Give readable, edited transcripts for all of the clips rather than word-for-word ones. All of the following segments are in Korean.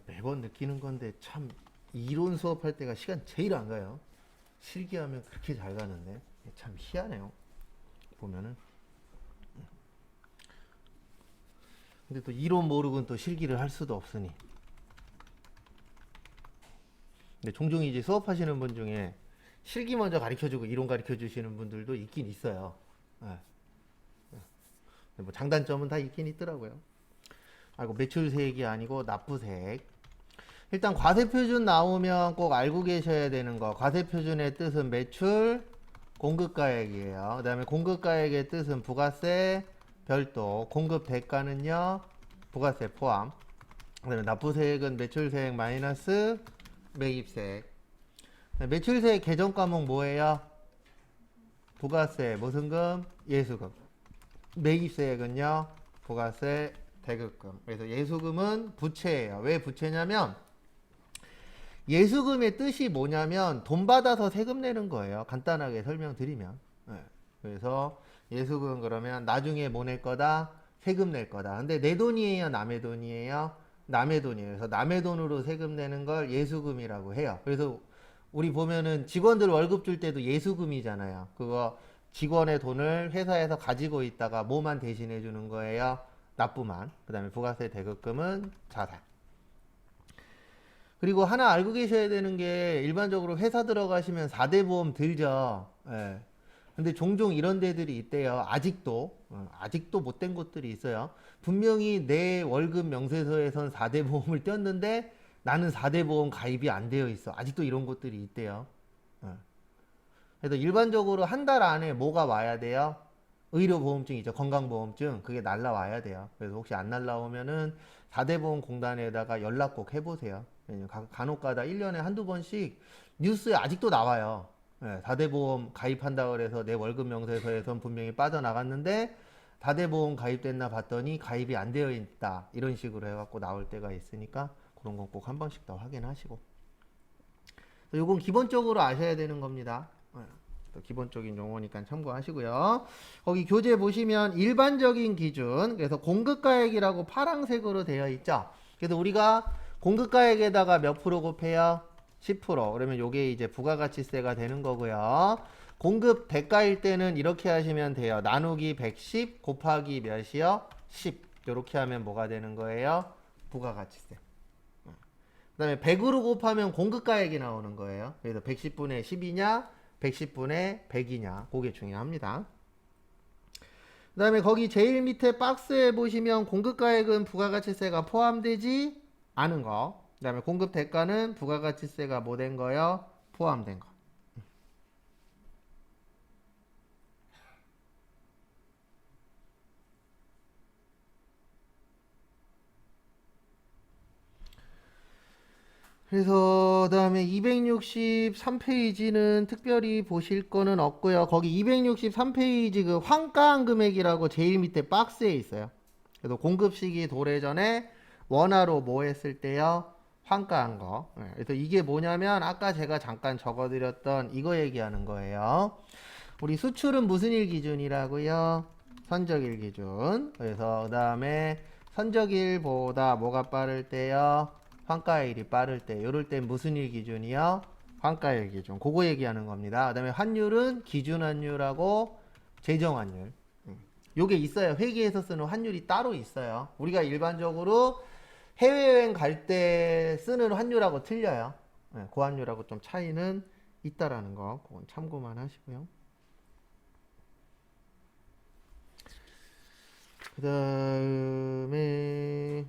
매번 느끼는 건데 참 이론 수업할 때가 시간 제일 안 가요. 실기하면 그렇게 잘 가는데 참 희한해요. 보면은. 근데 또 이론 모르고는 또 실기를 할 수도 없으니. 근데 종종 이제 수업하시는 분 중에 실기 먼저 가르쳐주고 이론 가르쳐주시는 분들도 있긴 있어요. 예. 뭐 장단점은 다 있긴 있더라고요. 아이고 매출세액이 아니고 납부세액. 일단 과세표준 나오면 꼭 알고 계셔야 되는 거. 과세표준의 뜻은 매출, 공급가액이에요. 그 다음에 공급가액의 뜻은 부가세, 별도. 공급 대가는요, 부가세 포함. 그 다음에 납부세액은 매출세액 마이너스 매입세액. 매출세액 개정 과목 뭐예요? 부가세, 무슨금? 예수금. 매입세액은요, 부가세, 대급금. 그래서 예수금은 부채예요. 왜 부채냐면 예수금의 뜻이 뭐냐면 돈 받아서 세금 내는 거예요. 간단하게 설명드리면. 네. 그래서 예수금 그러면 나중에 뭐 낼 거다? 세금 낼 거다. 근데 내 돈이에요? 남의 돈이에요? 남의 돈이에요. 그래서 남의 돈으로 세금 내는 걸 예수금이라고 해요. 그래서 우리 보면은 직원들 월급 줄 때도 예수금이잖아요. 그거 직원의 돈을 회사에서 가지고 있다가 뭐만 대신해 주는 거예요? 납부만. 그 다음에 부가세 대급금은 자산. 그리고 하나 알고 계셔야 되는 게 일반적으로 회사 들어가시면 4대 보험 들죠. 예. 근데 종종 이런 데들이 있대요. 아직도 못된 곳들이 있어요. 분명히 내 월급 명세서에선 4대 보험을 떼었는데 나는 4대 보험 가입이 안 되어 있어. 아직도 이런 곳들이 있대요. 예. 그래서 일반적으로 한 달 안에 뭐가 와야 돼요? 의료보험증이죠. 건강보험증. 그게 날라와야 돼요. 그래서 혹시 안 날라오면은 4대 보험공단에다가 연락 꼭 해보세요. 간혹가다 1년에 한두 번씩 뉴스에 아직도 나와요. 4대 보험 가입한다고 그래서 내 월급 명세서에선 분명히 빠져나갔는데 4대 보험 가입됐나 봤더니 가입이 안 되어 있다. 이런 식으로 해갖고 나올 때가 있으니까 그런 건 꼭 한 번씩 더 확인하시고. 요건 기본적으로 아셔야 되는 겁니다. 기본적인 용어니까 참고하시고요. 거기 교재 보시면 일반적인 기준, 그래서 공급가액이라고 파란색으로 되어 있죠. 그래서 우리가 공급가액에다가 몇 프로 곱해요? 10%. 그러면 요게 이제 부가가치세가 되는 거고요. 공급 대가일 때는 이렇게 하시면 돼요. 나누기 110 곱하기 몇이요? 10. 이렇게 하면 뭐가 되는 거예요? 부가가치세. 그 다음에 100으로 곱하면 공급가액이 나오는 거예요. 그래서 110분의 10이냐 110분의 100이냐 그게 중요합니다. 그 다음에 거기 제일 밑에 박스에 보시면 공급가액은 부가가치세가 포함되지 않은 거. 그 다음에 공급대가는 부가가치세가 뭐 된 거요? 포함된 거. 그래서 그다음에 263페이지는 특별히 보실 거는 없고요. 거기 263페이지 그 환가한 금액이라고 제일 밑에 박스에 있어요. 그래서 공급 시기 도래전에 원화로 뭐 했을 때요? 환가한 거. 그래서 이게 뭐냐면 아까 제가 잠깐 적어드렸던 이거 얘기하는 거예요. 우리 수출은 무슨 일 기준이라고요? 선적일 기준. 그래서 그다음에 선적일보다 뭐가 빠를 때요? 환가일이 빠를 때. 요럴 땐 무슨 일 기준이요? 환가일 기준. 그거 얘기하는 겁니다. 그다음에 환율은 기준 환율하고 제정 환율. 요게 있어요. 회계에서 쓰는 환율이 따로 있어요. 우리가 일반적으로 해외여행 갈 때 쓰는 환율하고 틀려요. 그 환율하고 좀 차이는 있다라는 거. 그건 참고만 하시고요. 그 다음에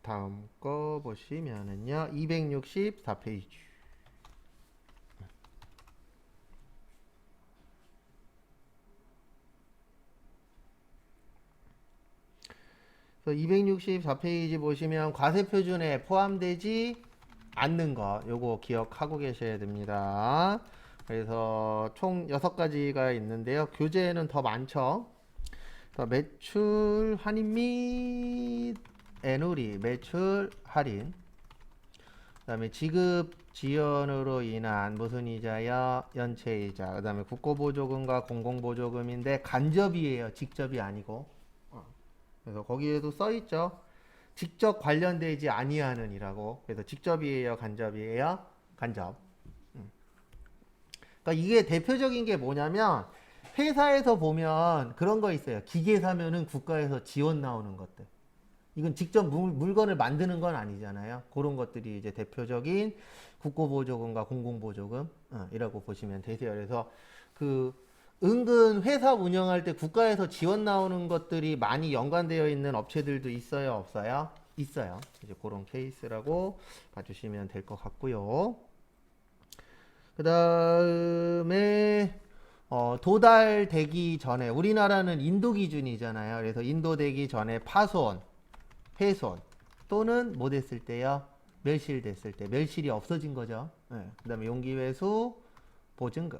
다음 거 보시면은요 264페이지. 그래서 264페이지 보시면 과세표준에 포함되지 않는 거 요거 기억하고 계셔야 됩니다. 그래서 총 6가지가 있는데요. 교재에는 더 많죠. 매출 할인 및 애누리 매출 할인. 그 다음에 지급 지연으로 인한 무슨 이자요? 연체이자. 그 다음에 국고보조금과 공공보조금인데 간접이에요. 직접이 아니고. 그래서 거기에도 써있죠. 직접 관련되지 아니하는이라고. 그래서 직접이에요, 간접이에요? 간접. 그러니까 이게 대표적인 게 뭐냐면 회사에서 보면 그런 거 있어요. 기계 사면은 국가에서 지원 나오는 것들. 이건 직접 물건을 만드는 건 아니잖아요. 그런 것들이 이제 대표적인 국고보조금과 공공보조금이라고 보시면 되세요. 그래서 그 은근 회사 운영할 때 국가에서 지원 나오는 것들이 많이 연관되어 있는 업체들도 있어요, 없어요? 있어요. 이제 그런 케이스라고 봐주시면 될 것 같고요. 그 다음에 도달되기 전에 우리나라는 인도 기준이잖아요. 그래서 인도되기 전에 파손, 훼손 또는 뭐 됐을 때요? 멸실됐을 때. 멸실이 없어진 거죠. 네. 그 다음에 용기회수, 보증금.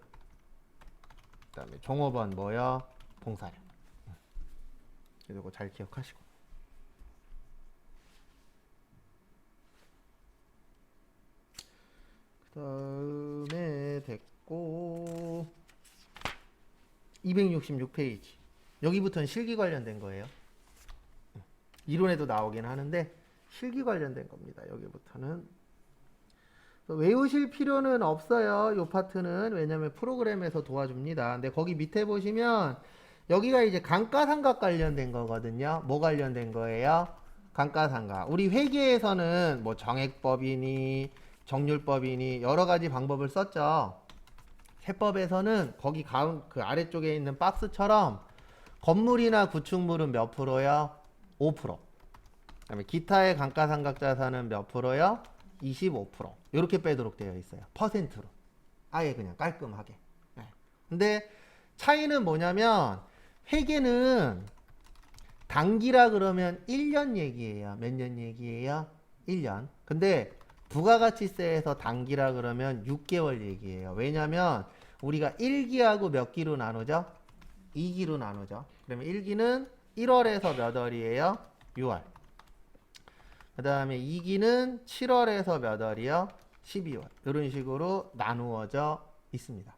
그 다음에 종업원 뭐요? 봉사료. 이거 잘 기억하시고. 그 다음에 됐고 266페이지. 여기부터는 실기 관련된 거예요. 이론에도 나오긴 하는데 실기 관련된 겁니다. 여기부터는 외우실 필요는 없어요. 이 파트는. 왜냐면 프로그램에서 도와줍니다. 근데 거기 밑에 보시면 여기가 이제 감가상각 관련된 거거든요. 뭐 관련된 거예요? 감가상각. 우리 회계에서는 뭐 정액법이니 정률법이니 여러 가지 방법을 썼죠. 세법에서는 거기 그 아래쪽에 있는 박스처럼 건물이나 구축물은 몇 프로요? 5%. 그다음에 기타의 감가상각자산은 몇 프로요? 25%. 이렇게 빼도록 되어 있어요. 퍼센트로. 아예 그냥 깔끔하게. 네. 근데 차이는 뭐냐면 회계는 단기라 그러면 1년 얘기예요. 몇 년 얘기예요? 1년. 근데 부가가치세에서 단기라 그러면 6개월 얘기예요. 왜냐면 우리가 1기하고 몇 기로 나누죠? 2기로 나누죠. 그러면 1기는 1월에서 몇 월이에요? 6월. 그 다음에 2기는 7월에서 몇 월이요? 12월. 이런 식으로 나누어져 있습니다.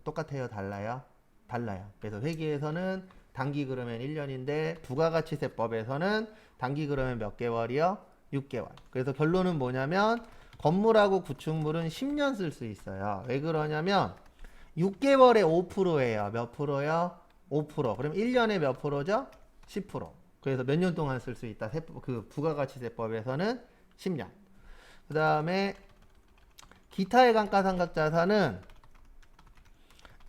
똑같아요? 달라요? 달라요. 그래서 회계에서는 단기 그러면 1년인데 부가가치세법에서는 단기 그러면 몇 개월이요? 6개월. 그래서 결론은 뭐냐면 건물하고 구축물은 10년 쓸 수 있어요. 왜 그러냐면 6개월에 5%예요. 몇 프로요? 5%. 그럼 1년에 몇 프로죠? 10%. 그래서 몇 년 동안 쓸 수 있다. 그 부가가치세법에서는 10년. 그 다음에 기타의 감가상각자산은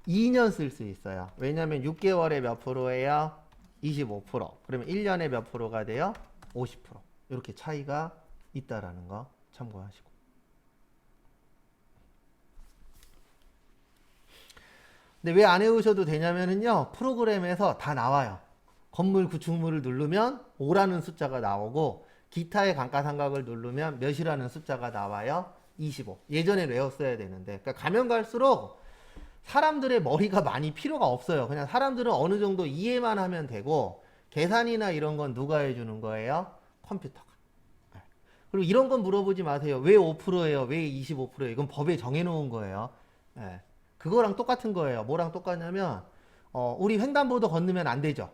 2년 쓸 수 있어요. 왜냐면 6개월에 몇 프로예요? 25%. 그러면 1년에 몇 프로가 돼요? 50%. 이렇게 차이가 있다라는 거 참고하시고. 근데 왜 안 외우셔도 되냐면은요, 프로그램에서 다 나와요. 건물 구축물을 누르면 5라는 숫자가 나오고 기타의 감가상각을 누르면 몇이라는 숫자가 나와요? 25. 예전에 외웠어야 되는데. 그러니까 가면 갈수록 사람들의 머리가 많이 필요가 없어요. 그냥 사람들은 어느 정도 이해만 하면 되고 계산이나 이런 건 누가 해주는 거예요? 컴퓨터가. 그리고 이런 건 물어보지 마세요. 왜 5%예요? 왜 25%예요? 이건 법에 정해놓은 거예요. 예. 그거랑 똑같은 거예요. 뭐랑 똑같냐면 우리 횡단보도 건너면 안 되죠.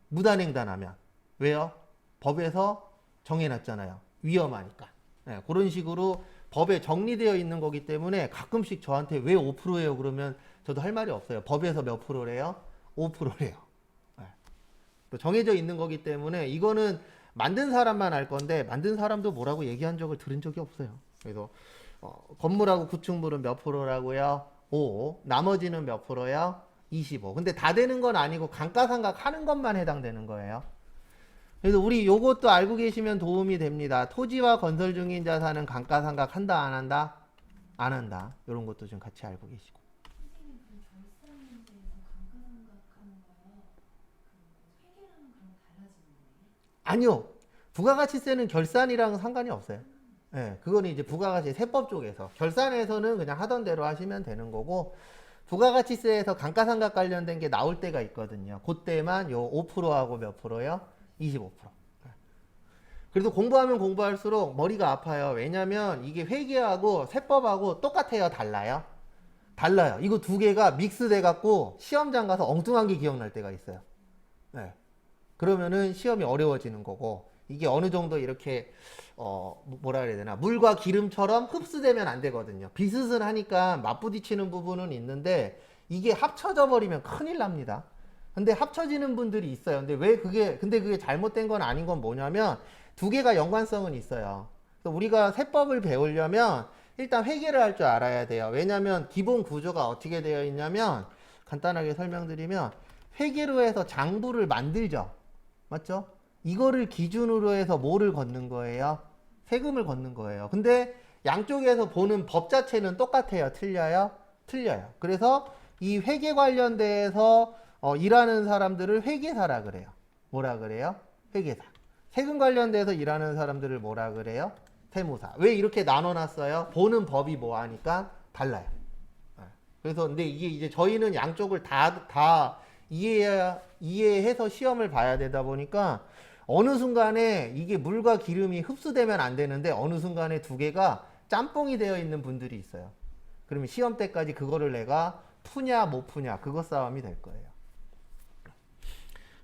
무단횡단하면. 왜요? 법에서 정해놨잖아요. 위험하니까. 예. 그런 식으로 법에 정리되어 있는 거기 때문에 가끔씩 저한테 왜 5%예요? 그러면 저도 할 말이 없어요. 법에서 몇 프로래요? 5%래요. 예. 정해져 있는 거기 때문에 이거는 만든 사람만 알 건데 만든 사람도 뭐라고 얘기한 적을 들은 적이 없어요. 그래서 건물하고 구축물은 몇 프로라고요? 5. 나머지는 몇 프로요? 25. 근데 다 되는 건 아니고 감가상각 하는 것만 해당되는 거예요. 그래서 우리 요것도 알고 계시면 도움이 됩니다. 토지와 건설 중인 자산은 감가상각 한다 안 한다? 안 한다. 이런 것도 좀 같이 알고 계시고. 아니요. 부가가치세는 결산이랑 상관이 없어요. 예, 그거는 이제 부가가치 세법 쪽에서. 결산에서는 그냥 하던 대로 하시면 되는 거고, 부가가치세에서 감가상각 관련된 게 나올 때가 있거든요. 그때만 요 5%하고 몇 프로요? 25%. 그래도 공부하면 공부할수록 머리가 아파요. 왜냐면 이게 회계하고 세법하고 똑같아요? 달라요? 달라요. 이거 두 개가 믹스돼 갖고 시험장 가서 엉뚱한 게 기억날 때가 있어요. 네. 그러면은 시험이 어려워지는 거고, 이게 어느 정도 이렇게 뭐라 그래야 되나, 물과 기름처럼 흡수되면 안 되거든요. 비슷은 하니까 맞부딪히는 부분은 있는데 이게 합쳐져 버리면 큰일 납니다. 근데 합쳐지는 분들이 있어요. 근데 그게 잘못된 건 아닌 건 뭐냐면 두 개가 연관성은 있어요. 그래서 우리가 세법을 배우려면 일단 회계를 할 줄 알아야 돼요. 왜냐면 기본 구조가 어떻게 되어 있냐면, 간단하게 설명드리면 회계로 해서 장부를 만들죠. 맞죠? 이거를 기준으로 해서 뭐를 걷는 거예요? 세금을 걷는 거예요. 근데 양쪽에서 보는 법 자체는 똑같아요. 틀려요? 틀려요. 그래서 이 회계 관련돼서 일하는 사람들을 회계사라 그래요. 뭐라 그래요? 회계사. 세금 관련돼서 일하는 사람들을 뭐라 그래요? 세무사. 왜 이렇게 나눠놨어요? 보는 법이 뭐 하니까 달라요. 그래서 근데 이게 이제 저희는 양쪽을 다 이해해서 시험을 봐야 되다 보니까 어느 순간에 이게 물과 기름이 흡수되면 안 되는데 어느 순간에 두 개가 짬뽕이 되어 있는 분들이 있어요. 그러면 시험 때까지 그거를 내가 푸냐 못 푸냐 그거 싸움이 될 거예요.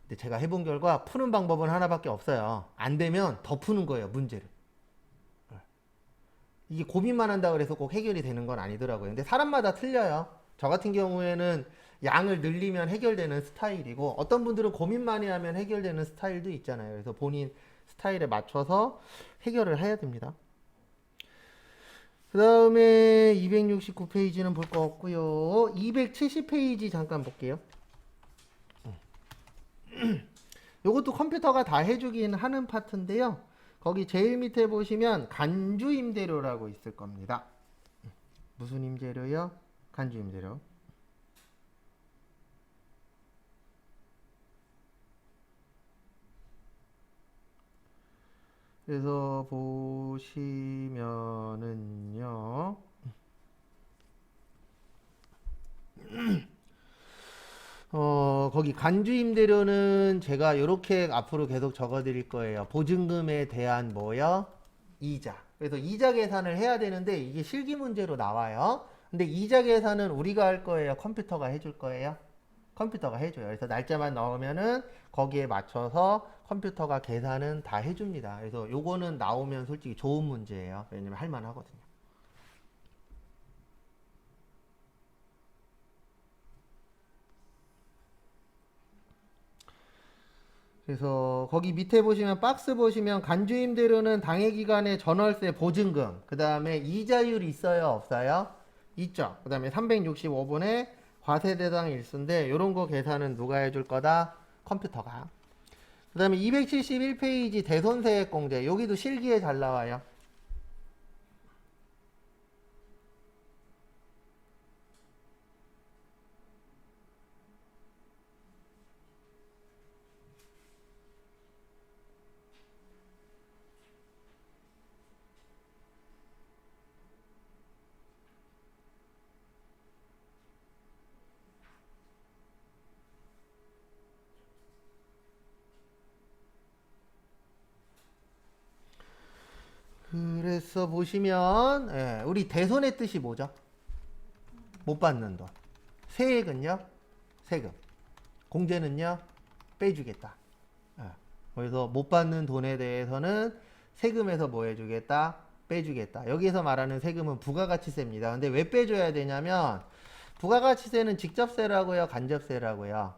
근데 제가 해본 결과 푸는 방법은 하나밖에 없어요. 안 되면 더 푸는 거예요, 문제를. 이게 고민만 한다고 해서 꼭 해결이 되는 건 아니더라고요. 근데 사람마다 틀려요. 저 같은 경우에는 양을 늘리면 해결되는 스타일이고, 어떤 분들은 고민 많이 하면 해결되는 스타일도 있잖아요. 그래서 본인 스타일에 맞춰서 해결을 해야 됩니다. 그 다음에 269페이지는 볼 거 없고요. 270페이지 잠깐 볼게요. 요것도 컴퓨터가 다 해주긴 하는 파트인데요. 거기 제일 밑에 보시면 간주 임대료라고 있을 겁니다. 무슨 임대료요? 간주 임대료. 그래서 보시면은요. 거기 간주 임대료는 제가 이렇게 앞으로 계속 적어 드릴 거예요. 보증금에 대한 뭐요? 이자. 그래서 이자 계산을 해야 되는데 이게 실기 문제로 나와요. 근데 이자 계산은 우리가 할 거예요? 컴퓨터가 해줄 거예요? 컴퓨터가 해줘요. 그래서 날짜만 넣으면은 거기에 맞춰서 컴퓨터가 계산은 다 해줍니다. 그래서 요거는 나오면 솔직히 좋은 문제예요. 왜냐면 할만하거든요. 그래서 거기 밑에 보시면 박스 보시면 간주임대료는 당해기간의 전월세 보증금, 그 다음에 이자율 있어요 없어요? 있죠. 그 다음에 365분의 과세대상 일수인데 요런 거 계산은 누가 해줄 거다? 컴퓨터가. 그 다음에 271페이지 대손세액공제, 여기도 실기에 잘 나와요. 그래서 보시면 우리 대손의 뜻이 뭐죠? 못 받는 돈. 세액은요? 세금. 공제는요? 빼주겠다. 그래서 못 받는 돈에 대해서는 세금에서 뭐 해주겠다? 빼주겠다. 여기에서 말하는 세금은 부가가치세입니다. 근데 왜 빼줘야 되냐면 부가가치세는 직접세라고요, 간접세라고요.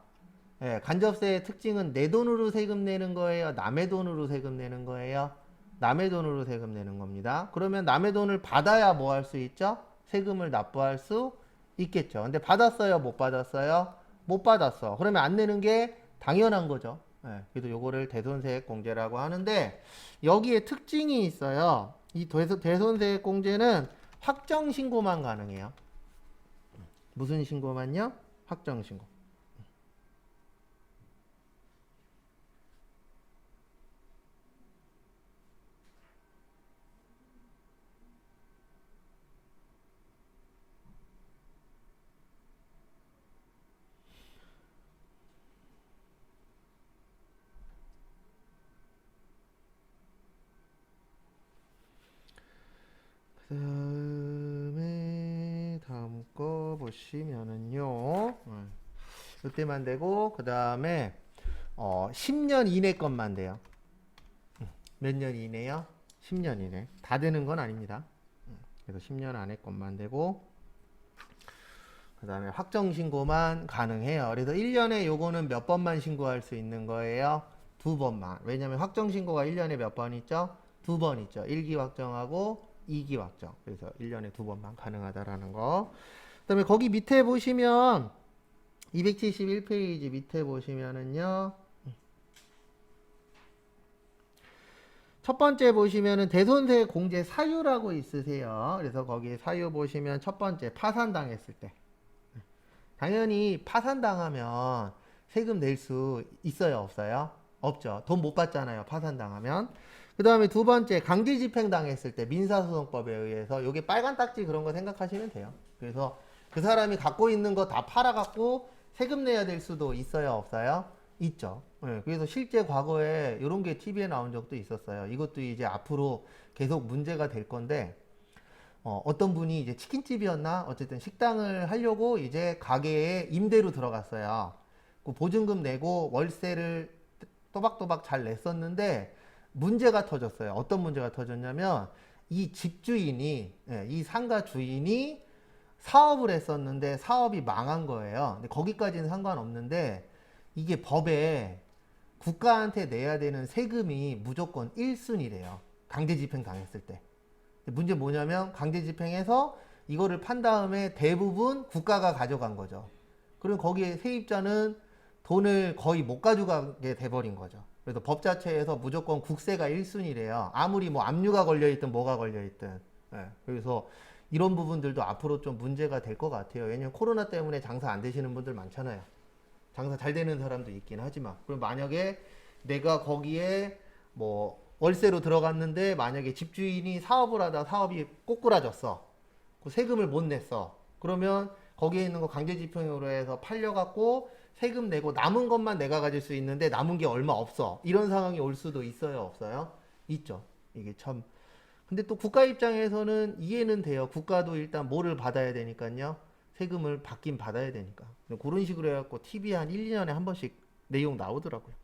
간접세의 특징은 내 돈으로 세금 내는 거예요, 남의 돈으로 세금 내는 거예요? 남의 돈으로 세금 내는 겁니다. 그러면 남의 돈을 받아야 뭐 할 수 있죠? 세금을 납부할 수 있겠죠. 근데 받았어요, 못 받았어요? 못 받았어. 그러면 안 내는 게 당연한 거죠. 그래서 요거를 대손세액 공제라고 하는데 여기에 특징이 있어요. 이 대손세액 공제는 확정 신고만 가능해요. 무슨 신고만요? 확정 신고. 그 다음에 다음 거 보시면은요, 이때만 되고 그 다음에 10년 이내 것만 돼요. 몇 년 이내요? 10년 이내. 다 되는 건 아닙니다. 그래서 10년 안에 것만 되고, 그 다음에 확정 신고만 가능해요. 그래서 1년에 요거는 몇 번만 신고할 수 있는 거예요? 2번만. 왜냐면 확정 신고가 1년에 몇 번 있죠? 2번 있죠. 1기 확정하고 2기 확정. 그래서 1년에 2번만 가능하다라는 거. 그 다음에 거기 밑에 보시면 271페이지 밑에 보시면은요. 첫 번째 보시면은 대손세 공제 사유라고 있으세요. 그래서 거기 사유 보시면 첫 번째 파산당했을 때. 당연히 파산당하면 세금 낼 수 있어요, 없어요? 없죠. 돈 못 받잖아요, 파산당하면. 그 다음에 두 번째 강제집행 당했을 때 민사소송법에 의해서 요게 빨간 딱지 그런 거 생각하시면 돼요. 그래서 그 사람이 갖고 있는 거 다 팔아갖고 세금 내야 될 수도 있어요, 없어요? 있죠. 네, 그래서 실제 과거에 이런 게 TV에 나온 적도 있었어요. 이것도 이제 앞으로 계속 문제가 될 건데, 어떤 분이 이제 치킨집이었나? 어쨌든 식당을 하려고 이제 가게에 임대로 들어갔어요. 그 보증금 내고 월세를 또박또박 잘 냈었는데, 문제가 터졌어요. 어떤 문제가 터졌냐면, 이 집주인이, 이 상가 주인이 사업을 했었는데 사업이 망한 거예요. 근데 거기까지는 상관없는데, 이게 법에 국가한테 내야 되는 세금이 무조건 1순위래요. 강제집행 당했을 때. 문제 뭐냐면 강제집행해서 이거를 판 다음에 대부분 국가가 가져간 거죠. 그럼 거기에 세입자는 돈을 거의 못 가져가게 돼버린 거죠. 그래서 법 자체에서 무조건 국세가 1순위래요. 아무리 뭐 압류가 걸려있든 뭐가 걸려있든. 그래서 이런 부분들도 앞으로 좀 문제가 될 것 같아요. 왜냐면 코로나 때문에 장사 안 되시는 분들 많잖아요. 장사 잘 되는 사람도 있긴 하지만. 그럼 만약에 내가 거기에 뭐 월세로 들어갔는데 만약에 집주인이 사업을 하다 사업이 꼬꾸라졌어. 그 세금을 못 냈어. 그러면 거기에 있는 거 강제집행으로 해서 팔려갖고 세금 내고 남은 것만 내가 가질 수 있는데 남은 게 얼마 없어. 이런 상황이 올 수도 있어요, 없어요? 있죠. 이게 참. 근데 또 국가 입장에서는 이해는 돼요. 국가도 일단 뭐를 받아야 되니까요. 세금을 받긴 받아야 되니까. 그런 식으로 해갖고 TV에 한 1, 2년에 한 번씩 내용 나오더라고요.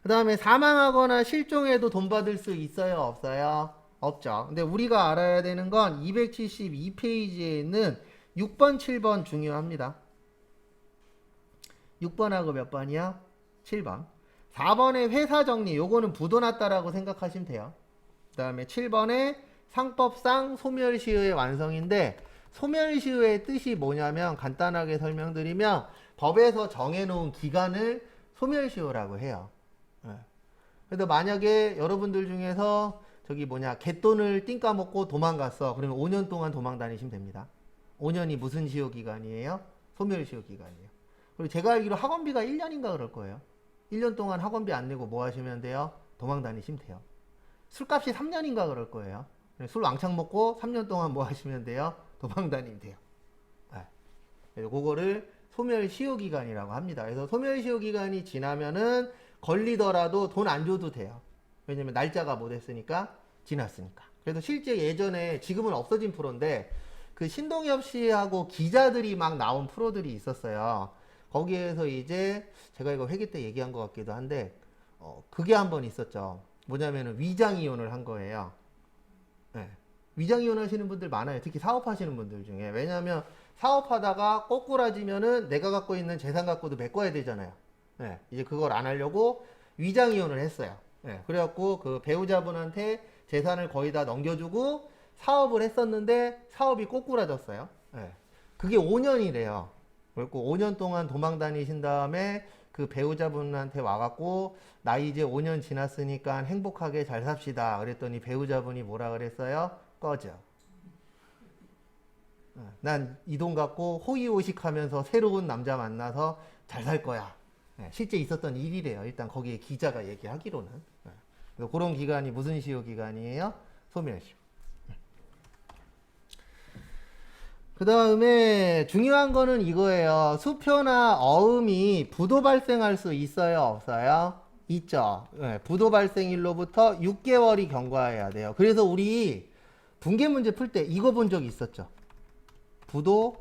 그 다음에 사망하거나 실종해도 돈 받을 수 있어요, 없어요? 없죠. 근데 우리가 알아야 되는 건 272페이지에 있는 6번, 7번 중요합니다. 6번하고 몇 번이야? 7번. 4번에 회사 정리, 요거는 부도 났다라고 생각하시면 돼요. 그 다음에 7번에 상법상 소멸시효의 완성인데, 소멸시효의 뜻이 뭐냐면 간단하게 설명드리면 법에서 정해놓은 기간을 소멸시효라고 해요. 그래서 만약에 여러분들 중에서 개돈을 띵까 먹고 도망갔어. 그러면 5년 동안 도망 다니시면 됩니다. 5년이 무슨 시효 기간이에요? 소멸시효 기간이에요. 그리고 제가 알기로 학원비가 1년인가 그럴 거예요. 1년 동안 학원비 안 내고 뭐 하시면 돼요? 도망 다니시면 돼요. 술값이 3년인가 그럴 거예요. 술 왕창 먹고 3년 동안 뭐 하시면 돼요? 도망 다니면 돼요. 그래서 그거를 소멸시효 기간이라고 합니다. 그래서 소멸시효 기간이 지나면은 걸리더라도 돈 안 줘도 돼요. 왜냐면 날짜가 뭐 됐으니까 지났으니까. 그래서 실제 예전에 지금은 없어진 프로인데 그 신동엽 씨하고 기자들이 막 나온 프로들이 있었어요. 거기에서 이제 제가 이거 회계 때 얘기한 것 같기도 한데 그게 한번 있었죠. 뭐냐면은 위장 이혼을 한 거예요. 위장 이혼 하시는 분들 많아요. 특히 사업하시는 분들 중에. 왜냐하면 사업하다가 꼬꾸라지면은 내가 갖고 있는 재산 갖고도 메꿔야 되잖아요. 이제 그걸 안 하려고 위장 이혼을 했어요. 그래갖고 그 배우자분한테 재산을 거의 다 넘겨주고 사업을 했었는데 사업이 꼬꾸라졌어요. 그게 5년이래요. 그리고 5년 동안 도망 다니신 다음에 그 배우자분한테 와갖고 나 이제 5년 지났으니까 행복하게 잘 삽시다. 그랬더니 배우자분이 뭐라 그랬어요? 꺼져. 난 이 돈 갖고 호의호식하면서 새로운 남자 만나서 잘 살 거야. 실제 있었던 일이래요. 일단 거기에 기자가 얘기하기로는. 그래서 그런 기간이 무슨 시효 기간이에요? 소멸시효. 그 다음에 중요한 거는 이거예요. 수표나 어음이 부도 발생할 수 있어요, 없어요? 있죠. 부도 발생일로부터 6개월이 경과해야 돼요. 그래서 우리 분계 문제 풀 때 이거 본 적 있었죠. 부도,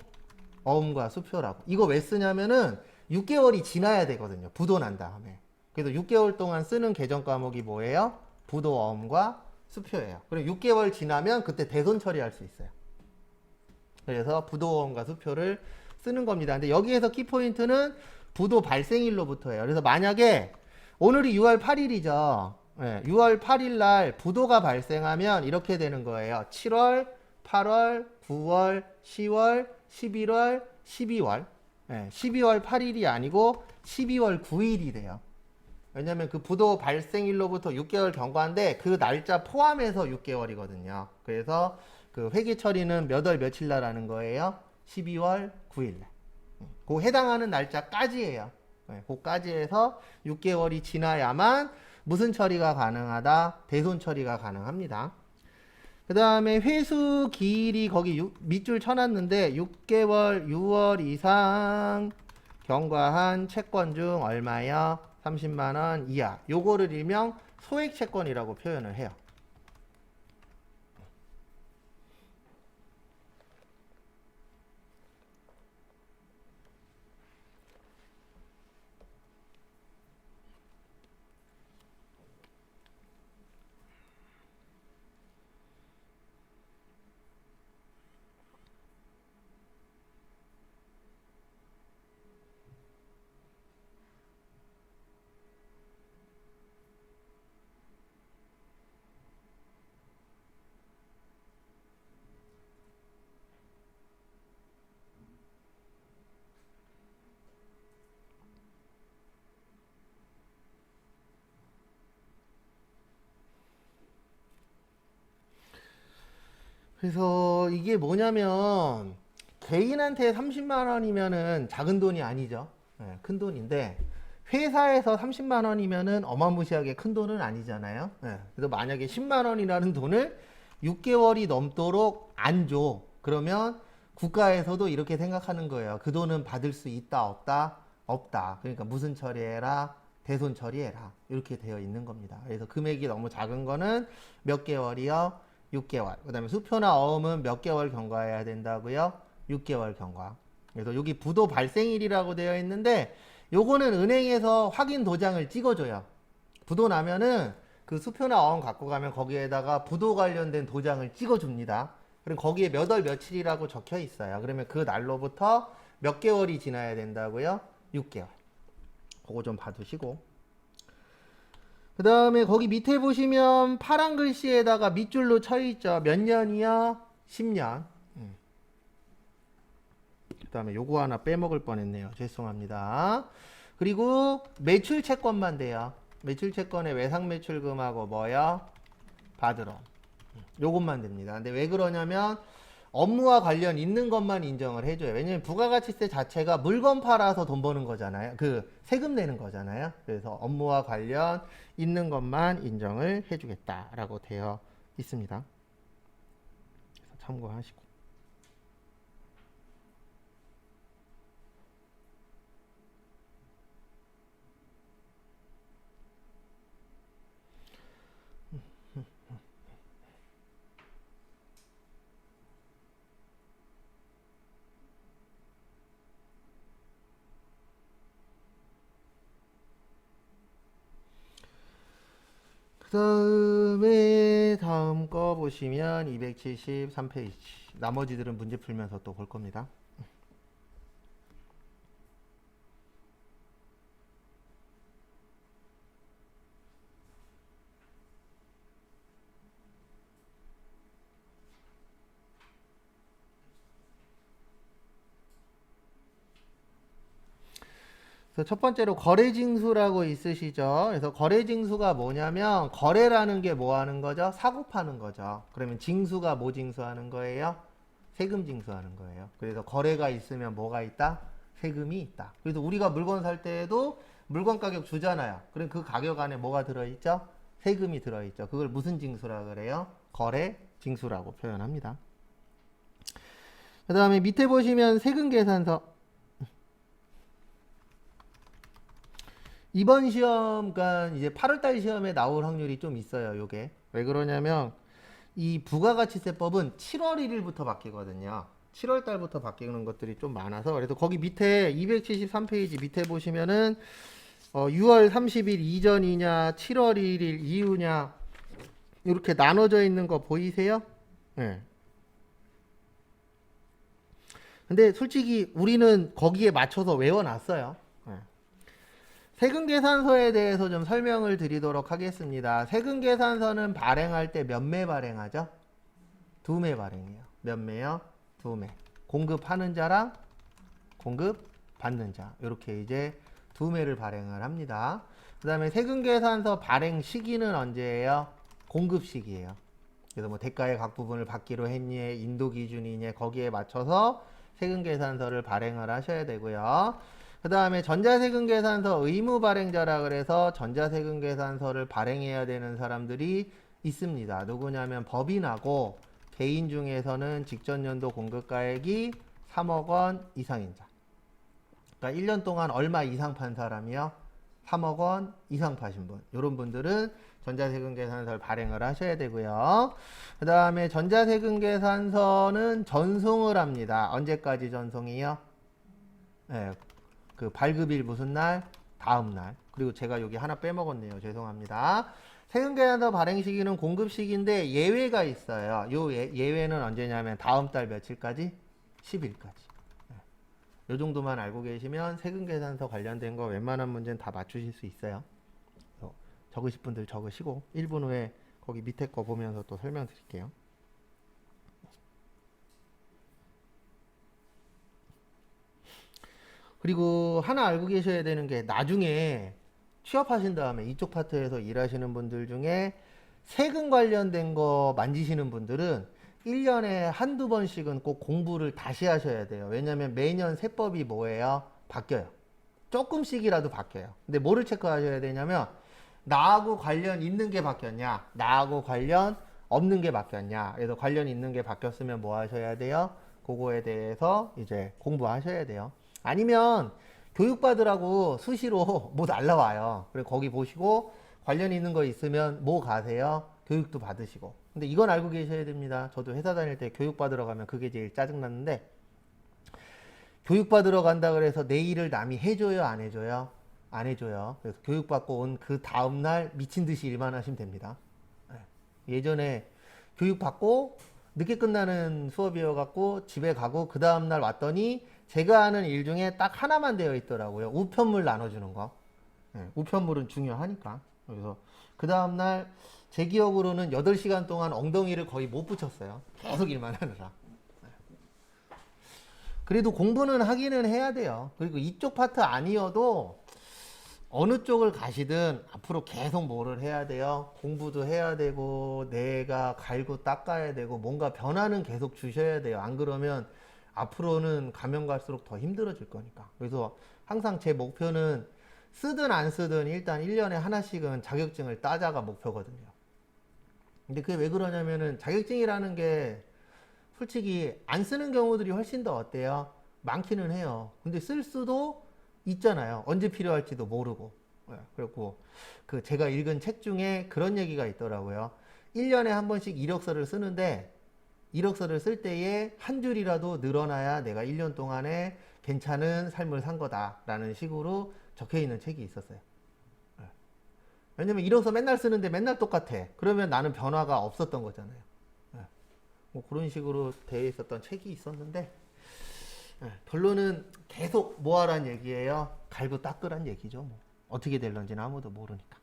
어음과 수표라고. 이거 왜 쓰냐면은 6개월이 지나야 되거든요. 부도 난 다음에. 그래서 6개월 동안 쓰는 개정 과목이 뭐예요? 부도 어음과 수표예요. 그럼 6개월 지나면 그때 대손 처리할 수 있어요. 그래서 부도 어음과 수표를 쓰는 겁니다. 근데 여기에서 키포인트는 부도 발생일로부터예요. 그래서 만약에 오늘이 6월 8일이죠. 네, 6월 8일 날 부도가 발생하면 이렇게 되는 거예요. 7월, 8월, 9월, 10월, 11월, 12월. 네, 12월 8일이 아니고 12월 9일이 돼요. 왜냐면 그 부도 발생일로부터 6개월 경과인데 그 날짜 포함해서 6개월이거든요. 그래서 그 회계 처리는 몇 월 며칠 날 하는 거예요? 12월 9일 날. 그 해당하는 날짜까지예요. 그까지 해서 6개월이 지나야만 무슨 처리가 가능하다? 대손 처리가 가능합니다. 그 다음에 회수 기일이 거기 밑줄 쳐놨는데 6개월 6월 이상 경과한 채권 중 얼마요? 30만원 이하. 요거를 일명 소액 채권이라고 표현을 해요. 그래서 이게 뭐냐면 개인한테 30만 원이면은 작은 돈이 아니죠. 네, 큰 돈인데 회사에서 30만 원이면은 어마무시하게 큰 돈은 아니잖아요. 네, 그래서 만약에 10만 원이라는 돈을 6개월이 넘도록 안 줘. 그러면 국가에서도 이렇게 생각하는 거예요. 그 돈은 받을 수 있다, 없다? 없다. 그러니까 무슨 처리해라? 대손 처리해라. 이렇게 되어 있는 겁니다. 그래서 금액이 너무 작은 거는 몇 개월이요? 6개월. 그 다음에 수표나 어음은 몇 개월 경과해야 된다고요? 6개월 경과. 그래서 여기 부도 발생일이라고 되어 있는데 요거는 은행에서 확인 도장을 찍어줘요. 부도 나면은 그 수표나 어음 갖고 가면 거기에다가 부도 관련된 도장을 찍어줍니다. 그럼 거기에 몇 월 며칠이라고 적혀 있어요. 그러면 그 날로부터 몇 개월이 지나야 된다고요? 6개월. 그거 좀 봐두시고. 그 다음에 거기 밑에 보시면 파란 글씨에다가 밑줄로 쳐 있죠. 몇 년이요? 10년. 그 다음에 요거 하나 빼먹을 뻔했네요. 죄송합니다. 그리고 매출 채권만 돼요. 매출 채권의 외상 매출금하고 뭐요? 받으러. 요것만 됩니다. 근데 왜 그러냐면 업무와 관련 있는 것만 인정을 해줘요. 왜냐면 부가가치세 자체가 물건 팔아서 돈 버는 거잖아요. 그 세금 내는 거잖아요. 그래서 업무와 관련 있는 것만 인정을 해주겠다라고 되어 있습니다. 그래서 참고하시고. 그 다음에 다음 거 보시면 273페이지. 나머지들은 문제 풀면서 또 볼 겁니다. 그래서 첫 번째로 거래징수라고 있으시죠. 그래서 거래징수가 뭐냐면 거래라는 게 뭐 하는 거죠? 사고 파는 거죠. 그러면 징수가 뭐 징수하는 거예요? 세금 징수하는 거예요. 그래서 거래가 있으면 뭐가 있다? 세금이 있다. 그래서 우리가 물건 살 때에도 물건 가격 주잖아요. 그럼 그 가격 안에 뭐가 들어있죠? 세금이 들어있죠. 그걸 무슨 징수라 그래요? 거래 징수라고 표현합니다. 그 다음에 밑에 보시면 세금 계산서. 이번 시험, 그러니까 이제 8월달 시험에 나올 확률이 좀 있어요. 요게 왜 그러냐면 이 부가가치세법은 7월 1일부터 바뀌거든요. 7월 달부터 바뀌는 것들이 좀 많아서 그래서 거기 밑에 273페이지 밑에 보시면은 6월 30일 이전이냐 7월 1일 이후냐 이렇게 나눠져 있는 거 보이세요? 네. 근데 솔직히 우리는 거기에 맞춰서 외워놨어요. 네. 세금계산서에 대해서 좀 설명을 드리도록 하겠습니다. 세금계산서는 발행할 때 몇 매 발행하죠? 2매 발행해요. 몇 매요? 2매. 공급하는 자랑 공급받는 자. 이렇게 이제 2매를 발행을 합니다. 그 다음에 세금계산서 발행 시기는 언제예요? 공급 시기예요. 그래서 뭐 대가의 각 부분을 받기로 했니, 인도 기준이니 거기에 맞춰서 세금계산서를 발행을 하셔야 되고요. 그 다음에 전자세금계산서 의무 발행자라 그래서 전자세금계산서를 발행해야 되는 사람들이 있습니다. 누구냐면 법인하고 개인 중에서는 직전연도 공급가액이 3억 원 이상인 자. 그러니까 1년 동안 얼마 이상 판 사람이요? 3억 원 이상 파신 분. 이런 분들은 전자세금계산서를 발행을 하셔야 되고요. 그 다음에 전자세금계산서는 전송을 합니다. 언제까지 전송이요? 네, 그 발급일 무슨 날? 다음 날. 그리고 제가 여기 하나 빼먹었네요. 죄송합니다. 세금계산서 발행 시기는 공급 시기인데 예외가 있어요. 요 예외는 언제냐면 다음 달 며칠까지? 10일까지. 요 정도만 알고 계시면 세금계산서 관련된 거 웬만한 문제는 다 맞추실 수 있어요. 적으실 분들 적으시고 1분 후에 거기 밑에 거 보면서 또 설명드릴게요. 그리고 하나 알고 계셔야 되는 게 나중에 취업하신 다음에 이쪽 파트에서 일하시는 분들 중에 세금 관련된 거 만지시는 분들은 1년에 한두 번씩은 꼭 공부를 다시 하셔야 돼요. 왜냐면 매년 세법이 뭐예요? 바뀌어요. 조금씩이라도 바뀌어요. 근데 뭐를 체크하셔야 되냐면 나하고 관련 있는 게 바뀌었냐, 나하고 관련 없는 게 바뀌었냐. 그래서 관련 있는 게 바뀌었으면 뭐 하셔야 돼요? 그거에 대해서 이제 공부하셔야 돼요. 아니면 교육받으라고 수시로 뭐 날라와요. 그리고 거기 보시고 관련 있는 거 있으면 뭐 가세요? 교육도 받으시고. 근데 이건 알고 계셔야 됩니다. 저도 회사 다닐 때 교육받으러 가면 그게 제일 짜증났는데 교육받으러 간다 그래서 내 일을 남이 해줘요? 안 해줘요? 안 해줘요. 그래서 교육받고 온 그 다음날 미친 듯이 일만 하시면 됩니다. 예전에 교육받고 늦게 끝나는 수업이어갖고 집에 가고 그 다음날 왔더니 제가 하는 일 중에 딱 하나만 되어 있더라고요. 우편물 나눠주는 거. 우편물은 중요하니까. 그래서 그 다음날 제 기억으로는 8시간 동안 엉덩이를 거의 못 붙였어요. 계속 일만 하느라. 그래도 공부는 하기는 해야 돼요. 그리고 이쪽 파트 아니어도 어느 쪽을 가시든 앞으로 계속 뭐를 해야 돼요? 공부도 해야 되고 내가 갈고 닦아야 되고 뭔가 변화는 계속 주셔야 돼요. 안 그러면 앞으로는 가면 갈수록 더 힘들어질 거니까. 그래서 항상 제 목표는 쓰든 안 쓰든 일단 1년에 하나씩은 자격증을 따자가 목표거든요. 근데 그게 왜 그러냐면은 자격증이라는 게 솔직히 안 쓰는 경우들이 훨씬 더 어때요? 많기는 해요. 근데 쓸 수도 있잖아요. 언제 필요할지도 모르고. 그리고 그 제가 읽은 책 중에 그런 얘기가 있더라고요. 1년에 한 번씩 이력서를 쓰는데 이력서를 쓸 때에 한 줄이라도 늘어나야 내가 1년 동안에 괜찮은 삶을 산 거다라는 식으로 적혀 있는 책이 있었어요. 왜냐면 이력서 맨날 쓰는데 맨날 똑같아. 그러면 나는 변화가 없었던 거잖아요. 뭐 그런 식으로 되어 있었던 책이 있었는데 결론은 계속 뭐 하란 얘기예요? 갈고 닦으란 얘기죠. 뭐. 어떻게 될런지는 아무도 모르니까.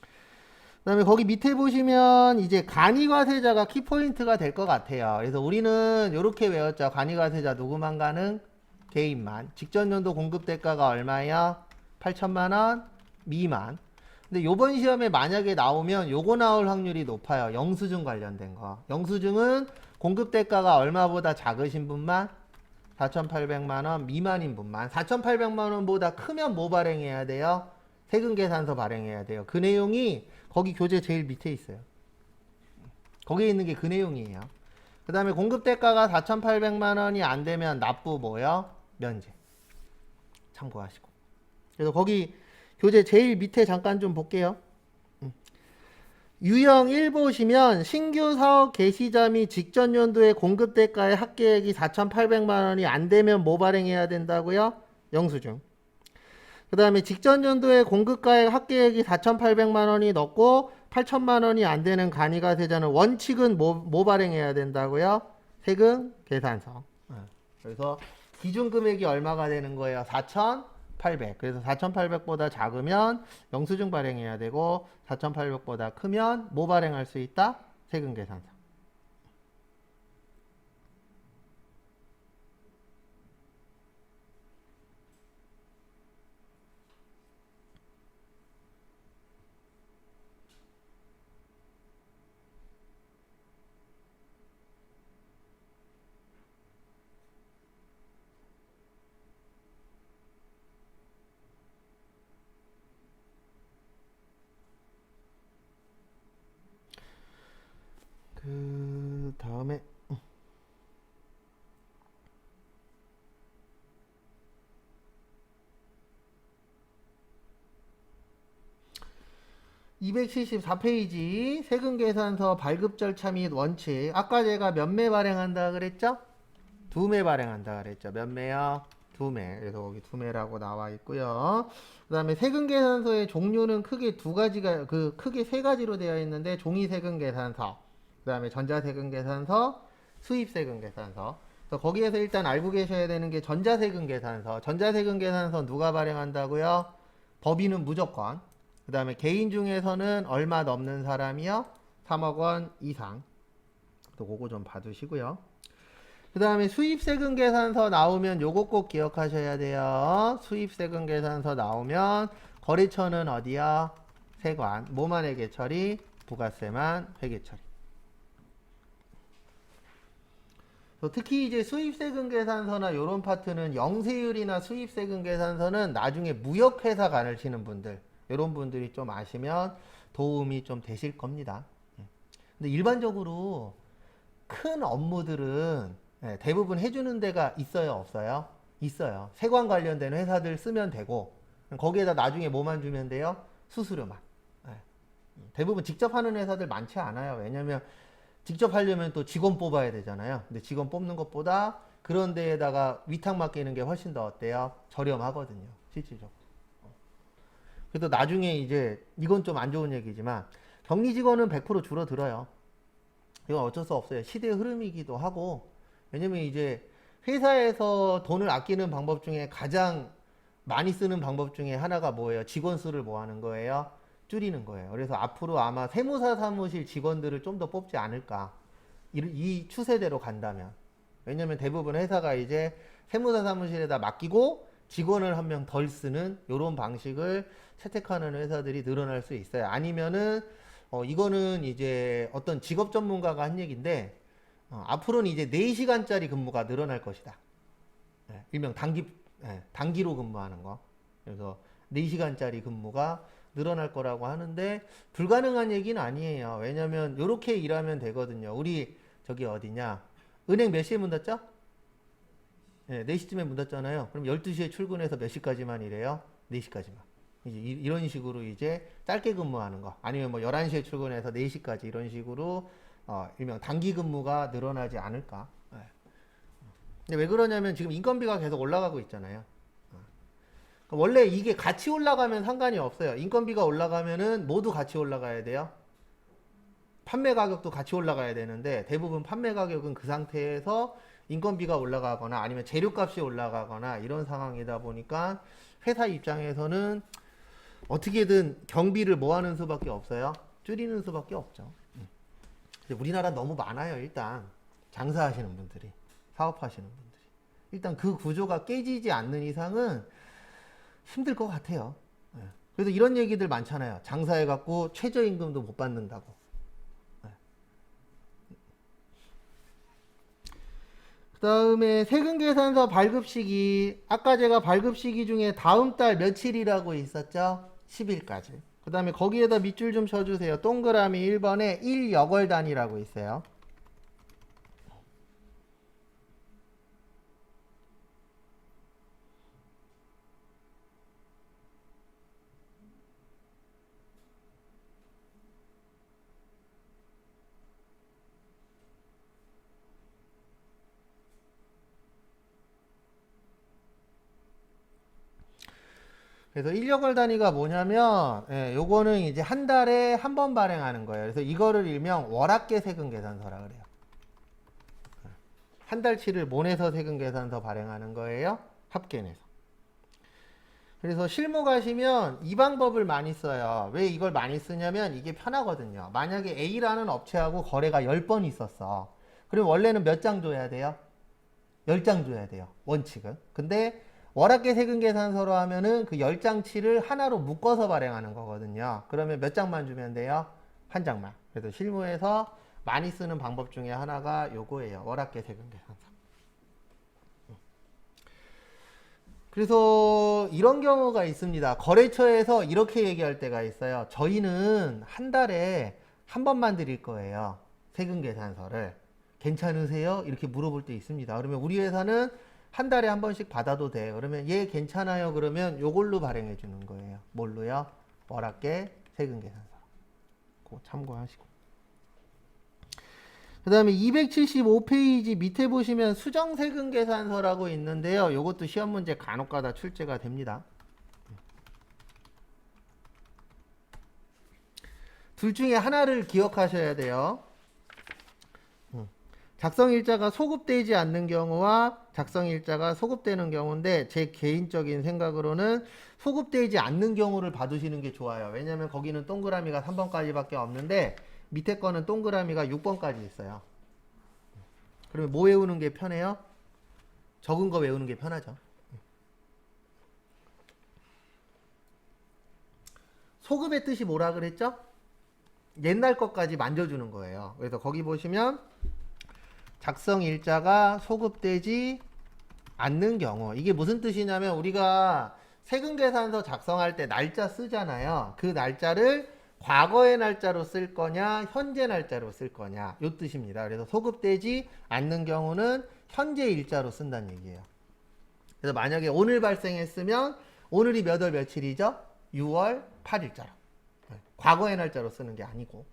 그 다음에 거기 밑에 보시면 이제 간이과세자가 키포인트가 될 것 같아요. 그래서 우리는 이렇게 외웠죠. 간이과세자 누구만 가능? 개인만. 직전연도 공급대가가 얼마예요? 8천만원 미만. 근데 요번 시험에 만약에 나오면 요거 나올 확률이 높아요. 영수증 관련된 거. 영수증은 공급대가가 얼마보다 작으신 분만 4,800만원 미만인 분만. 4,800만원보다 크면 뭐 발행해야 돼요? 세금계산서 발행해야 돼요. 그 내용이 거기 교재 제일 밑에 있어요. 거기에 있는 게 그 내용이에요. 그 다음에 공급대가가 4,800만원이 안 되면 납부 뭐요? 면제. 참고하시고. 그래서 거기 교재 제일 밑에 잠깐 좀 볼게요. 유형 1 보시면 신규 사업 개시자 및 직전 연도에 공급 대가의 합계액이 4,800만 원이 안 되면 뭐 발행해야 된다고요? 영수증. 그 다음에 직전 연도에 공급가액 합계액이 4,800만 원이 넘고 8천만 원이 안 되는 간이가 세자는 원칙은 뭐 발행해야 된다고요? 세금 계산서. 그래서 기준 금액이 얼마가 되는 거예요? 4,800. 그래서 4,800보다 작으면 영수증 발행해야 되고 4,800보다 크면 뭐 발행할 수 있다? 세금 계산서. 그 다음에 274페이지 세금계산서 발급 절차 및 원칙. 아까 제가 몇 매 발행한다 그랬죠? 2매 발행한다 그랬죠. 몇 매요? 2매. 그래서 거기 2매라고 나와 있고요. 그 다음에 세금계산서의 종류는 크게 크게 세 가지로 되어 있는데 종이세금계산서, 그 다음에 전자세금계산서, 수입세금계산서. 그래서 거기에서 일단 알고 계셔야 되는 게 전자세금계산서. 전자세금계산서 누가 발행한다고요? 법인은 무조건. 그 다음에 개인 중에서는 얼마 넘는 사람이요? 3억 원 이상. 또 그거 좀 봐두시고요. 그 다음에 수입세금 계산서 나오면 요거 꼭 기억하셔야 돼요. 수입세금 계산서 나오면 거래처는 어디야? 세관. 뭐만 회계 처리? 부가세만 회계 처리. 특히 이제 수입세금 계산서나 요런 파트는 영세율이나 수입세금 계산서는 나중에 무역회사 가르치는 분들, 요런 분들이 좀 아시면 도움이 좀 되실 겁니다. 근데 일반적으로 큰 업무들은 대부분 해주는 데가 있어요, 없어요? 있어요. 세관 관련된 회사들 쓰면 되고 거기에다 나중에 뭐만 주면 돼요? 수수료만. 대부분 직접 하는 회사들 많지 않아요. 왜냐면 직접 하려면 또 직원 뽑아야 되잖아요. 근데 직원 뽑는 것보다 그런 데에다가 위탁 맡기는 게 훨씬 더 어때요? 저렴하거든요, 실질적으로. 그래도 나중에 이제 이건 좀 안 좋은 얘기지만 격리 직원은 100% 줄어들어요. 이건 어쩔 수 없어요. 시대의 흐름이기도 하고. 왜냐면 이제 회사에서 돈을 아끼는 방법 중에 가장 많이 쓰는 방법 중에 하나가 뭐예요? 직원 수를 뭐 하는 거예요? 줄이는 거예요. 그래서 앞으로 아마 세무사 사무실 직원들을 좀 더 뽑지 않을까. 이 추세대로 간다면. 왜냐면 대부분 회사가 이제 세무사 사무실에다 맡기고 직원을 한 명 덜 쓰는 이런 방식을 채택하는 회사들이 늘어날 수 있어요. 아니면은 이거는 이제 어떤 직업 전문가가 한 얘기인데 앞으로는 이제 4시간짜리 근무가 늘어날 것이다. 일명 단기로 근무하는 거. 그래서 4시간짜리 근무가 늘어날 거라고 하는데 불가능한 얘기는 아니에요. 왜냐면 이렇게 일하면 되거든요. 우리 저기 어디냐? 은행 몇 시에 문 닫죠? 4시쯤에 문 닫잖아요. 그럼 12시에 출근해서 몇 시까지만 일해요? 4시까지만. 이제 이런 식으로 이제 짧게 근무하는 거. 아니면 뭐 11시에 출근해서 4시까지 이런 식으로 일명 단기 근무가 늘어나지 않을까. 근데 왜 그러냐면 지금 인건비가 계속 올라가고 있잖아요. 원래 이게 같이 올라가면 상관이 없어요. 인건비가 올라가면은 모두 같이 올라가야 돼요. 판매 가격도 같이 올라가야 되는데 대부분 판매 가격은 그 상태에서 인건비가 올라가거나 아니면 재료값이 올라가거나 이런 상황이다 보니까 회사 입장에서는 어떻게든 경비를 뭐 하는 수밖에 없어요? 줄이는 수밖에 없죠. 근데 우리나라 너무 많아요. 일단 장사하시는 분들이, 사업하시는 분들이. 일단 그 구조가 깨지지 않는 이상은 힘들 것 같아요. 그래서 이런 얘기들 많잖아요. 장사해갖고 최저임금도 못 받는다고. 그 다음에 세금계산서 발급시기. 아까 제가 발급시기 중에 다음 달 며칠이라고 있었죠? 10일까지. 그 다음에 거기에다 밑줄 좀 쳐주세요. 동그라미 1번에 1여걸 단위라고 있어요. 그래서 인력월 단위가 뭐냐면, 예, 요거는 이제 한 달에 한 번 발행하는 거예요. 그래서 이거를 일명 월합계 세금 계산서라 그래요. 한 달치를 모내서 세금 계산서 발행하는 거예요. 합계 내서. 그래서 실무 가시면 이 방법을 많이 써요. 왜 이걸 많이 쓰냐면 이게 편하거든요. 만약에 A라는 업체하고 거래가 10번 있었어. 그럼 원래는 몇 장 줘야 돼요? 10장 줘야 돼요. 원칙은. 근데 월합계 세금 계산서로 하면은 그 10장치를 하나로 묶어서 발행하는 거거든요. 그러면 몇 장만 주면 돼요? 한 장만. 그래서 실무에서 많이 쓰는 방법 중에 하나가 요거예요. 월합계 세금 계산서. 그래서 이런 경우가 있습니다. 거래처에서 이렇게 얘기할 때가 있어요. 저희는 한 달에 한 번만 드릴 거예요. 세금 계산서를. 괜찮으세요? 이렇게 물어볼 때 있습니다. 그러면 우리 회사는 한 달에 한 번씩 받아도 돼. 그러면 얘 괜찮아요. 그러면 요걸로 발행해 주는 거예요. 뭘로요? 월합계 세금 계산서. 그거 참고하시고. 그 다음에 275페이지 밑에 보시면 수정세금 계산서라고 있는데요. 요것도 시험 문제 간혹가다 출제가 됩니다. 둘 중에 하나를 기억하셔야 돼요. 작성일자가 소급되지 않는 경우와 작성일자가 소급되는 경우인데 제 개인적인 생각으로는 소급되지 않는 경우를 봐두시는 게 좋아요. 왜냐면 거기는 동그라미가 3번까지밖에 없는데 밑에 거는 동그라미가 6번까지 있어요. 그러면 뭐 외우는 게 편해요? 적은 거 외우는 게 편하죠. 소급의 뜻이 뭐라 그랬죠? 옛날 것까지 만져주는 거예요. 그래서 거기 보시면 작성일자가 소급되지 않는 경우, 이게 무슨 뜻이냐면 우리가 세금계산서 작성할 때 날짜 쓰잖아요. 그 날짜를 과거의 날짜로 쓸 거냐 현재 날짜로 쓸 거냐 요 뜻입니다. 그래서 소급되지 않는 경우는 현재 일자로 쓴다는 얘기예요. 그래서 만약에 오늘 발생했으면 오늘이 몇 월 며칠이죠? 6월 8일자로. 과거의 날짜로 쓰는 게 아니고.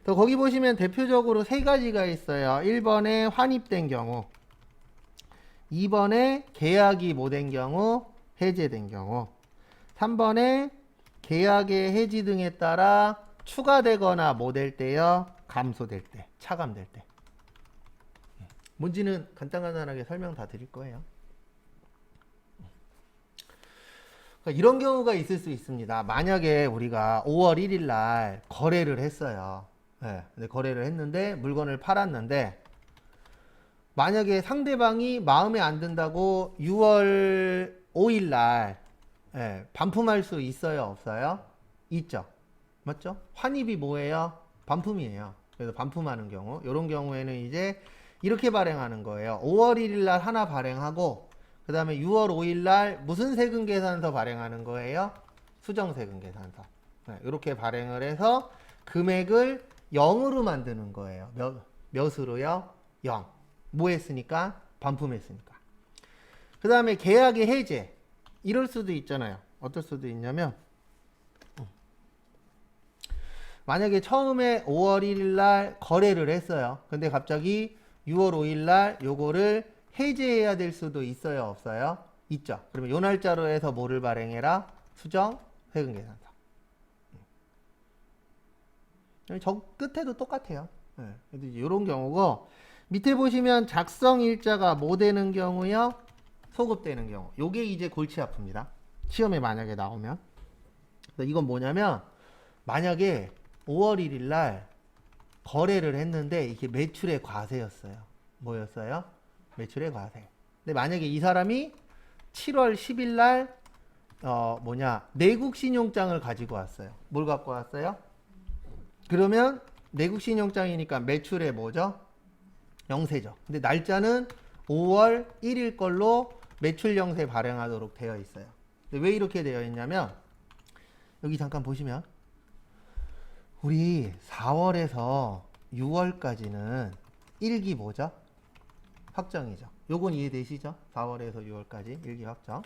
또 거기 보시면 대표적으로 세 가지가 있어요. 1번에 환입된 경우, 2번에 계약이 뭐 된 경우, 해제된 경우, 3번에 계약의 해지 등에 따라 추가되거나 뭐 될 때요? 감소될 때, 차감될 때. 뭔지는 간단하게 설명 다 드릴 거예요. 그러니까 이런 경우가 있을 수 있습니다. 만약에 우리가 5월 1일 날 거래를 했어요. 네, 근데 거래를 했는데 물건을 팔았는데 만약에 상대방이 마음에 안 든다고 6월 5일 날 반품할 수 있어요, 없어요? 있죠. 맞죠? 환입이 뭐예요? 반품이에요. 그래서 반품하는 경우, 이런 경우에는 이제 이렇게 발행하는 거예요. 5월 1일 날 하나 발행하고 그 다음에 6월 5일 날 무슨 세금 계산서 발행하는 거예요? 수정 세금 계산서. 이렇게 발행을 해서 금액을 0으로 만드는 거예요. 몇으로요? 0. 뭐 했으니까? 반품했으니까. 그 다음에 계약의 해제. 이럴 수도 있잖아요. 어떨 수도 있냐면 만약에 처음에 5월 1일 날 거래를 했어요. 근데 갑자기 6월 5일 날 요거를 해제해야 될 수도 있어요, 없어요? 있죠. 그러면 요 날짜로 해서 뭐를 발행해라? 수정 세금 계산서. 저 끝에도 똑같아요. 이런 경우고 밑에 보시면 작성 일자가 뭐 되는 경우요? 소급되는 경우. 요게 이제 골치 아픕니다. 시험에 만약에 나오면. 이건 뭐냐면 만약에 5월 1일 날 거래를 했는데 이게 매출의 과세였어요. 뭐였어요? 매출의 과세. 근데 만약에 이 사람이 7월 10일 날 내국 신용장을 가지고 왔어요. 뭘 갖고 왔어요? 그러면 내국 신용장이니까 매출의 뭐죠? 영세죠. 근데 날짜는 5월 1일 걸로 매출 영세 발행하도록 되어 있어요. 근데 왜 이렇게 되어 있냐면 여기 잠깐 보시면 우리 4월에서 6월까지는 1기 뭐죠? 확정이죠. 요건 이해되시죠? 4월에서 6월까지 1기 확정.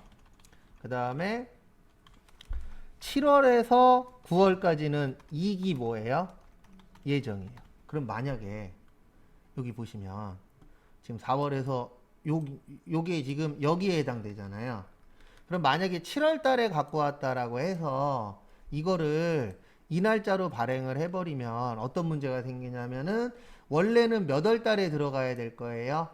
그 다음에 7월에서 9월까지는 2기 뭐예요? 예정이에요. 그럼 만약에 여기 보시면 지금 4월에서 요게 지금 여기에 해당되잖아요. 그럼 만약에 7월 달에 갖고 왔다라고 해서 이거를 이 날짜로 발행을 해버리면 어떤 문제가 생기냐면은 원래는 몇 월 달에 들어가야 될 거예요?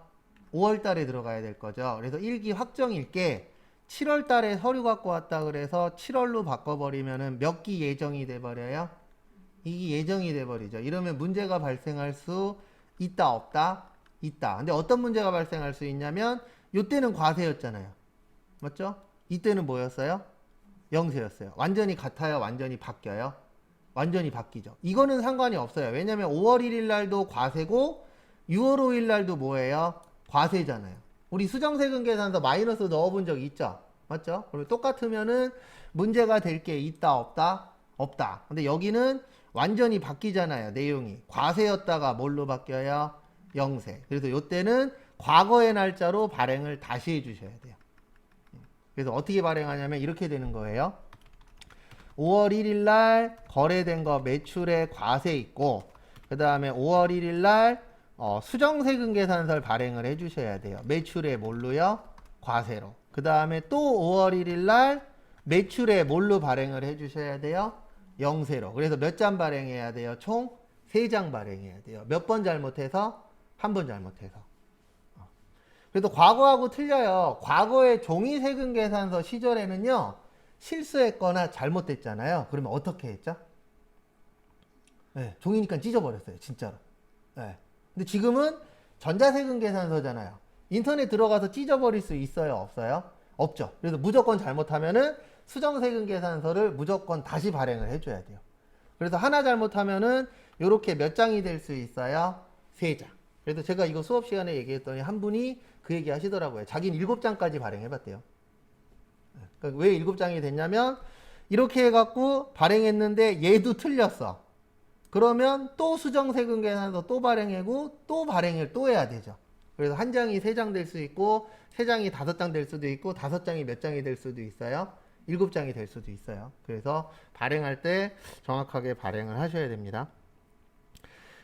5월 달에 들어가야 될 거죠. 그래서 일기 확정일 게 7월 달에 서류 갖고 왔다 그래서 7월로 바꿔버리면은 몇 기 예정이 돼버려요? 2기 예정이 돼버리죠. 이러면 문제가 발생할 수 있다, 없다? 있다. 근데 어떤 문제가 발생할 수 있냐면 이때는 과세였잖아요. 맞죠? 이때는 뭐였어요? 영세였어요. 완전히 같아요? 완전히 바뀌어요? 완전히 바뀌죠. 이거는 상관이 없어요. 왜냐면 5월 1일 날도 과세고 6월 5일 날도 뭐예요? 과세잖아요. 우리 수정세금 계산서 마이너스 넣어본 적 있죠? 맞죠? 그리고 똑같으면은 문제가 될 게 있다, 없다? 없다. 근데 여기는 완전히 바뀌잖아요. 내용이. 과세였다가 뭘로 바뀌어요? 영세. 그래서 이때는 과거의 날짜로 발행을 다시 해주셔야 돼요. 그래서 어떻게 발행하냐면 이렇게 되는 거예요. 5월 1일 날 거래된 거 매출에 과세 있고 그 다음에 5월 1일 날 수정세금 계산서를 발행을 해주셔야 돼요. 매출에 뭘로요? 과세로. 그 다음에 또 5월 1일 날 매출에 뭘로 발행을 해주셔야 돼요? 영세로. 그래서 몇 장 발행해야 돼요? 총 3장 발행해야 돼요. 몇 번 잘못해서? 한 번 잘못해서. 그래도 과거하고 틀려요. 과거의 종이세금 계산서 시절에는요. 실수했거나 잘못됐잖아요. 그러면 어떻게 했죠? 네, 종이니까 찢어버렸어요. 진짜로. 네. 근데 지금은 전자세금 계산서잖아요. 인터넷 들어가서 찢어버릴 수 있어요? 없어요? 없죠. 그래서 무조건 잘못하면은 수정세금 계산서를 무조건 다시 발행을 해줘야 돼요. 그래서 하나 잘못하면은 요렇게 몇 장이 될 수 있어요? 3장. 그래서 제가 이거 수업 시간에 얘기했더니 한 분이 그 얘기 하시더라고요. 자기는 7장까지 발행해봤대요. 그러니까 왜 7장이 됐냐면 이렇게 해갖고 발행했는데 얘도 틀렸어. 그러면 또 수정세금 계산서 또 발행하고 또 발행을 또 해야 되죠. 그래서 한 장이 3장 될 수 있고 3장이 5장 될 수도 있고 5장이 몇 장이 될 수도 있어요. 7장이 될 수도 있어요. 그래서 발행할 때 정확하게 발행을 하셔야 됩니다.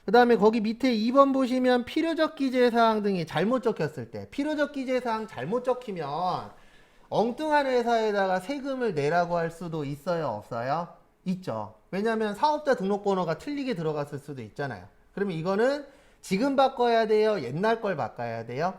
그 다음에 거기 밑에 2번 보시면 필요적 기재사항 등이 잘못 적혔을 때 필요적 기재사항 잘못 적히면 엉뚱한 회사에다가 세금을 내라고 할 수도 있어요? 없어요? 있죠. 왜냐하면 사업자 등록번호가 틀리게 들어갔을 수도 있잖아요. 그러면 이거는 지금 바꿔야 돼요? 옛날 걸 바꿔야 돼요?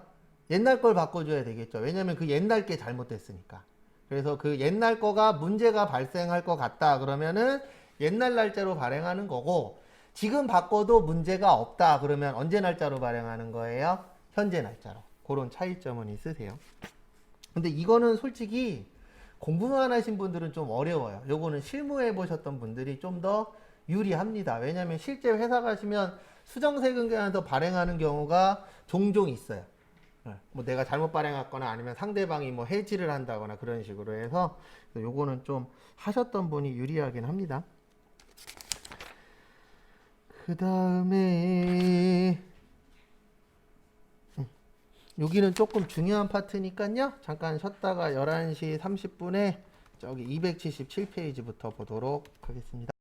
옛날 걸 바꿔줘야 되겠죠. 왜냐하면 그 옛날 게 잘못됐으니까. 그래서 그 옛날 거가 문제가 발생할 것 같다 그러면은 옛날 날짜로 발행하는 거고 지금 바꿔도 문제가 없다 그러면 언제 날짜로 발행하는 거예요? 현재 날짜로. 그런 차이점은 있으세요. 근데 이거는 솔직히 공부만 하신 분들은 좀 어려워요. 요거는 실무해 보셨던 분들이 좀 더 유리합니다. 왜냐하면 실제 회사 가시면 수정세금 계산서 발행하는 경우가 종종 있어요. 뭐 내가 잘못 발행했거나 아니면 상대방이 뭐 해지를 한다거나 그런 식으로 해서 요거는 좀 하셨던 분이 유리하긴 합니다. 그 다음에 여기는 조금 중요한 파트니까요. 잠깐 쉬었다가 11시 30분에 저기 277페이지부터 보도록 하겠습니다.